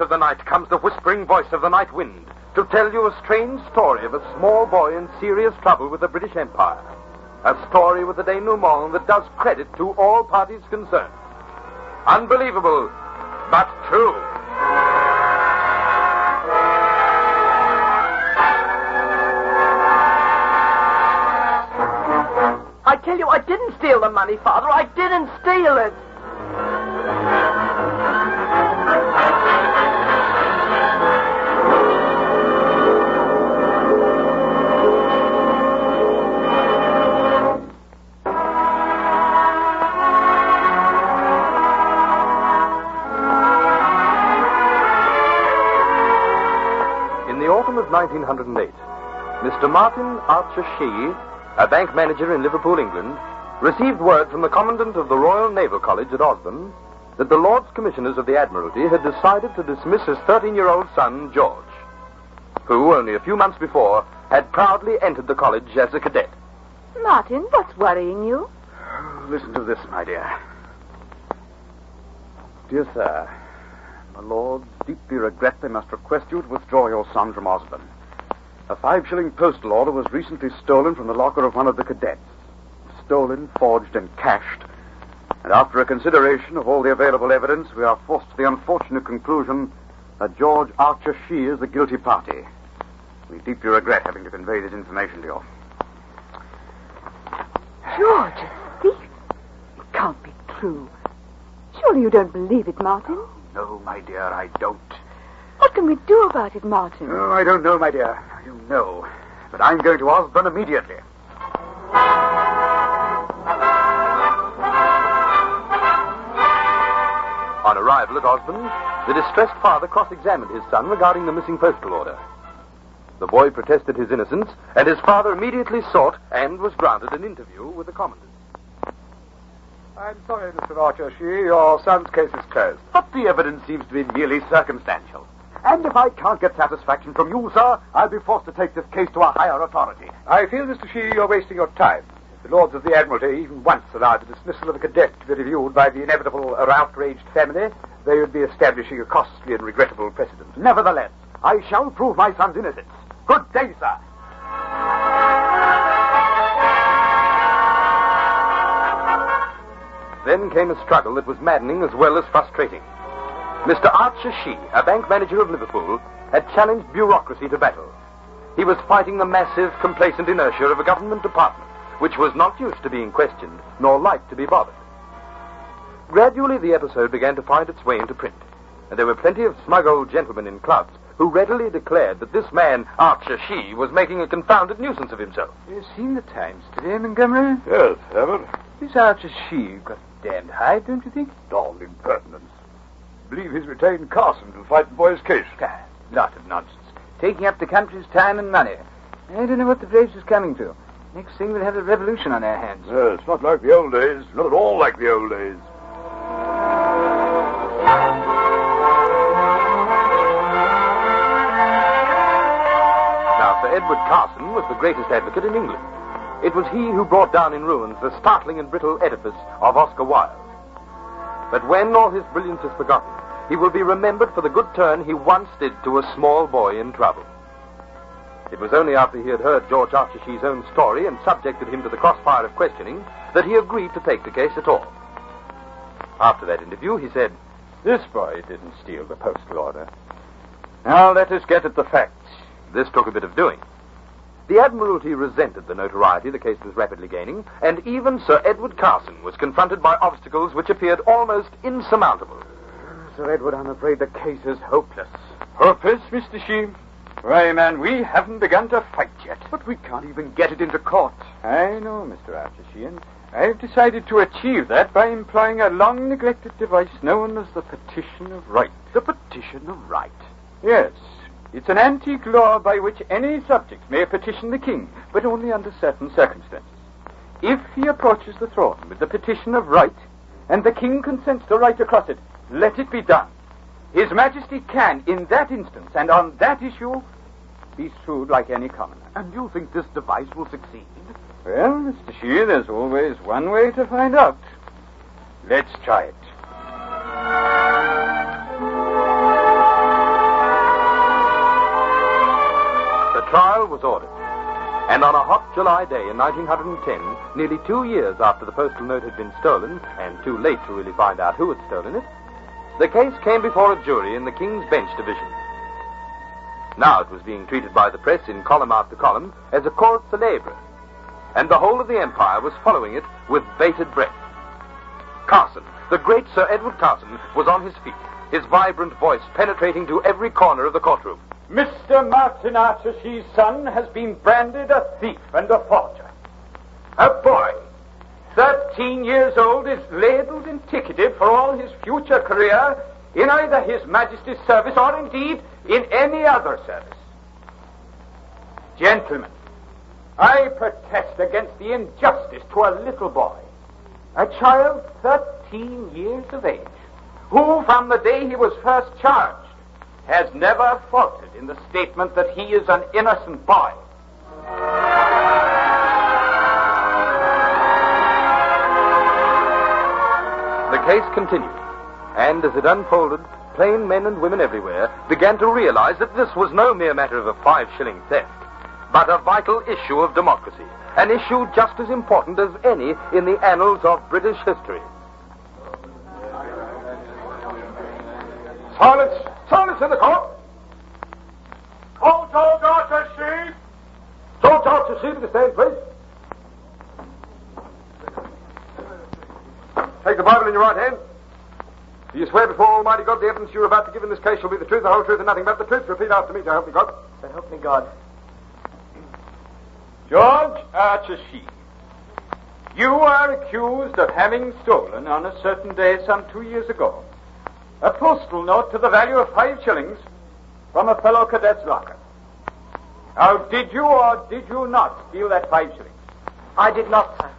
of the night comes the whispering voice of the night wind to tell you a strange story of a small boy in serious trouble with the British Empire. A story with a denouement that does credit to all parties concerned. Unbelievable, but true. I tell you, I didn't steal the money, Father. I didn't steal it. In the autumn of 1908, Mr. Martin Archer Shee, a bank manager in Liverpool, England, received word from the Commandant of the Royal Naval College at Osborne that the Lords Commissioners of the Admiralty had decided to dismiss his 13-year-old son, George, who, only a few months before, had proudly entered the college as a cadet. Martin, what's worrying you? Listen to this, my dear. Dear Sir, my lords deeply regret they must request you to withdraw your son from Osborne. A 5-shilling postal order was recently stolen from the locker of one of the cadets. Stolen, forged, and cashed. And after a consideration of all the available evidence, we are forced to the unfortunate conclusion that George Archer Shee is the guilty party. We deeply regret having to convey this information to you. George, a thief? It can't be true. Surely you don't believe it, Martin? No, my dear, I don't. What can we do about it, Martin? Oh, I don't know, my dear. I don't know. But I'm going to Osborne immediately. On arrival at Osborne, the distressed father cross-examined his son regarding the missing postal order. The boy protested his innocence, and his father immediately sought and was granted an interview with the Commandant. I'm sorry, Mr. Archer Shee, your son's case is closed. But the evidence seems to be merely circumstantial. And if I can't get satisfaction from you, sir, I'll be forced to take this case to a higher authority. I feel, Mr. Shee, you're wasting your time. If the Lords of the Admiralty even once allowed the dismissal of a cadet to be reviewed by the inevitable or outraged family, they would be establishing a costly and regrettable precedent. Nevertheless, I shall prove my son's innocence. Good day, sir. Then came a struggle that was maddening as well as frustrating. Mr. Archer Shee, a bank manager of Liverpool, had challenged bureaucracy to battle. He was fighting the massive, complacent inertia of a government department, which was not used to being questioned, nor liked to be bothered. Gradually, the episode began to find its way into print, and there were plenty of smug old gentlemen in clubs who readily declared that this man, Archer Shee, was making a confounded nuisance of himself. You've seen the Times today, Montgomery? Yes, haven't. This Archer Shee got damned high, don't you think? All impertinence. Believe he's retained Carson to fight the boy's case. Lot of nonsense. Taking up the country's time and money. I don't know what the place is coming to. Next thing we'll have a revolution on our hands. It's not like the old days. Not at all like the old days. Now, Sir Edward Carson was the greatest advocate in England. It was he who brought down in ruins the startling and brittle edifice of Oscar Wilde. But when all his brilliance is forgotten, he will be remembered for the good turn he once did to a small boy in trouble. It was only after he had heard George Archer Shee's own story and subjected him to the crossfire of questioning that he agreed to take the case at all. After that interview, he said, This boy didn't steal the postal order. Now let us get at the facts. This took a bit of doing. The Admiralty resented the notoriety the case was rapidly gaining, and even Sir Edward Carson was confronted by obstacles which appeared almost insurmountable. Sir Edward, I'm afraid the case is hopeless. Hopeless, Mr. Shee? Why, man, we haven't begun to fight yet. But we can't even get it into court. I know, Mr. Archer Shee, and I've decided to achieve that by employing a long-neglected device known as the Petition of Right. The Petition of Right? Yes. It's an antique law by which any subject may petition the king, but only under certain circumstances. If he approaches the throne with the petition of right, and the king consents to write across it, let it be done. His Majesty can, in that instance, and on that issue, be sued like any commoner. And you think this device will succeed? Well, Mr. Shee, there's always one way to find out. Let's try it. trial was ordered. And on a hot July day in 1910, nearly 2 years after the postal note had been stolen, and too late to really find out who had stolen it, the case came before a jury in the King's Bench Division. Now it was being treated by the press in column after column as a cause célèbre, and the whole of the empire was following it with bated breath. Carson, the great Sir Edward Carson, was on his feet, his vibrant voice penetrating to every corner of the courtroom. Mr. Martin Archer Shee's son has been branded a thief and a forger. A boy, 13 years old, is labelled and ticketed for all his future career in either His Majesty's service or indeed in any other service. Gentlemen, I protest against the injustice to a little boy, a child 13 years of age, who from the day he was first charged has never faltered in the statement that he is an innocent boy. The case continued, and as it unfolded, plain men and women everywhere began to realize that this was no mere matter of a 5-shilling theft, but a vital issue of democracy, an issue just as important as any in the annals of British history. Silence! Silence in the court! Call George Archer Shee! George Archer Shee to the stand, please. Take the Bible in your right hand. Do you swear before Almighty God the evidence you are about to give in this case shall be the truth, the whole truth, and nothing but the truth? Repeat after me, so help me God. So help me God. George Archer Shee, you are accused of having stolen on a certain day some 2 years ago a postal note to the value of 5 shillings from a fellow cadet's locker. Now, did you or did you not steal that 5 shillings? I did not, sir.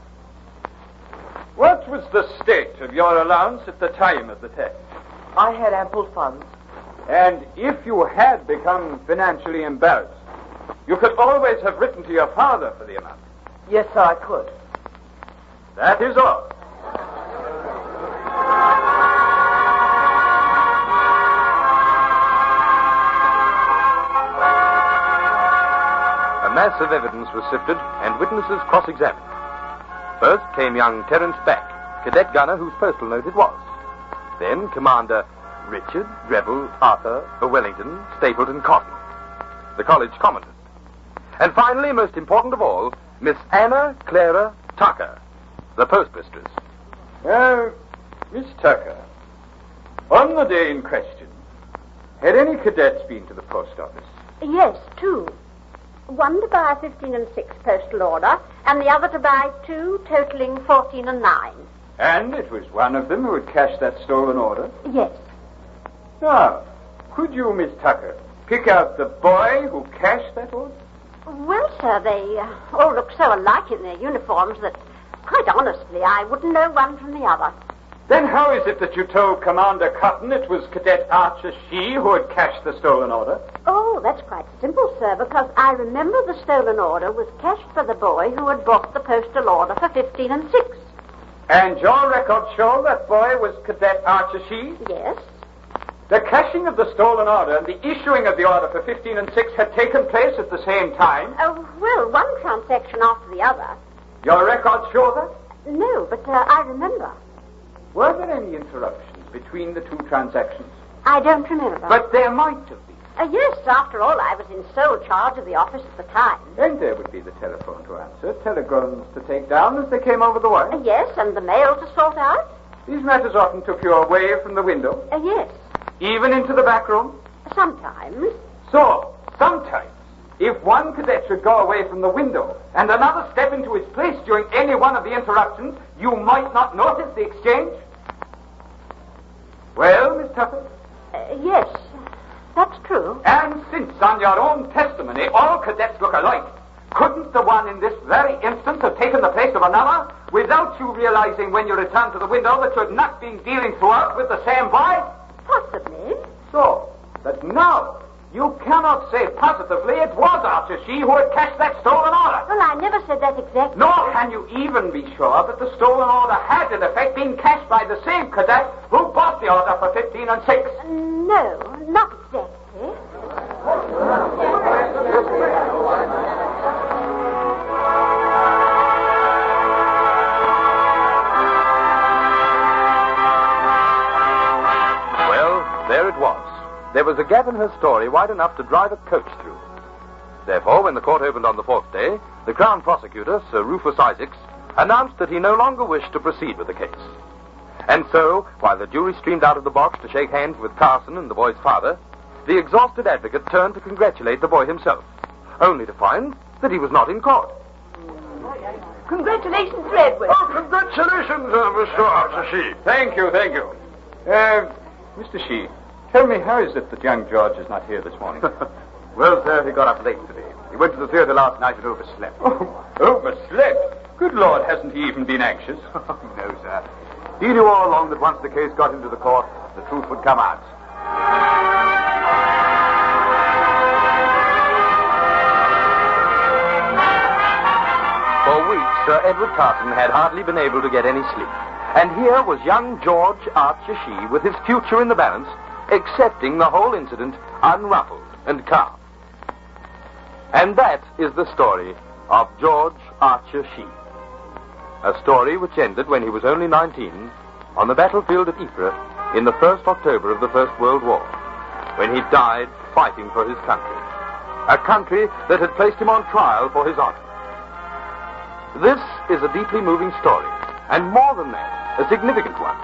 What was the state of your allowance at the time of the theft? I had ample funds. And if you had become financially embarrassed, you could always have written to your father for the amount. Yes, sir, I could. That is all. A mass of evidence was sifted and witnesses cross-examined. First came young Terence Back, cadet gunner whose postal note it was. Then Commander Richard, Greville, Arthur, Wellington, Stapleton, Cotton, the college commandant. And finally, most important of all, Miss Anna Clara Tucker, the postmistress. Miss Tucker, on the day in question, had any cadets been to the post office? Yes, 2. One to buy a 15 and 6 postal order, and the other to buy 2, totaling 14 and 9. And it was one of them who had cashed that stolen order? Yes. Now, could you, Miss Tucker, pick out the boy who cashed that order? Well, sir, they all look so alike in their uniforms that, quite honestly, I wouldn't know one from the other. Then how is it that you told Commander Cotton it was Cadet Archer Shee who had cashed the stolen order? Oh, that's quite simple, sir, because I remember the stolen order was cashed for the boy who had bought the postal order for 15 and 6. And your records show that boy was Cadet Archer Shee? Yes. The cashing of the stolen order and the issuing of the order for 15 and 6 had taken place at the same time? Oh, well, one transaction after the other. Your records show that? No, but I remember. Were there any interruptions between the 2 transactions? I don't remember. But there might have been. Yes, after all, I was in sole charge of the office at the time. And there would be the telephone to answer, telegrams to take down as they came over the wire. Yes, and the mail to sort out. These matters often took you away from the window? Yes. Even into the back room? Sometimes. So, sometimes, if one cadet should go away from the window and another step into his place during any one of the interruptions, you might not notice the exchange? Well, Miss Tucker? Yes, that's true. And since, on your own testimony, all cadets look alike, couldn't the one in this very instance have taken the place of another without you realizing when you returned to the window that you had not been dealing throughout with the same boy? Possibly. So, that now you cannot say positively it was Archer Shee who had cashed that stolen order. Well, I never said that exactly. Nor can you even be sure that the stolen order had, in effect, been cashed by the same cadet who bought the order for 15 and 6. No, not exactly. there was a gap in her story wide enough to drive a coach through. Therefore, when the court opened on the fourth day, the Crown Prosecutor, Sir Rufus Isaacs, announced that he no longer wished to proceed with the case. And so, while the jury streamed out of the box to shake hands with Carson and the boy's father, the exhausted advocate turned to congratulate the boy himself, only to find that he was not in court. Congratulations, Sir Edward. Oh, congratulations, Mr. Archer Shee. Thank you. Mr. Shee, tell me, how is it that young George is not here this morning? Well, sir, he got up late today. He went to the theater last night and overslept. Overslept? Good Lord, hasn't he even been anxious? No, sir. He knew all along that once the case got into the court, the truth would come out. For weeks, Sir Edward Carson had hardly been able to get any sleep. And here was young George Archer Shee with his future in the balance, accepting the whole incident unruffled and calm. And that is the story of George Archer Shee. A story which ended when he was only 19 on the battlefield of Ypres in the 1st October of the First World War, when he died fighting for his country. A country that had placed him on trial for his honor. This is a deeply moving story, and more than that, a significant one.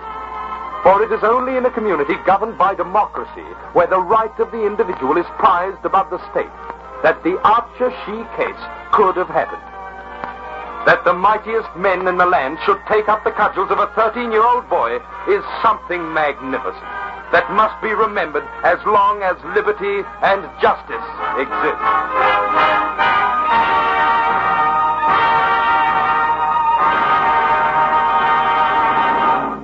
For it is only in a community governed by democracy, where the right of the individual is prized above the state, that the Archer Shee case could have happened. That the mightiest men in the land should take up the cudgels of a 13-year-old boy is something magnificent that must be remembered as long as liberty and justice exist.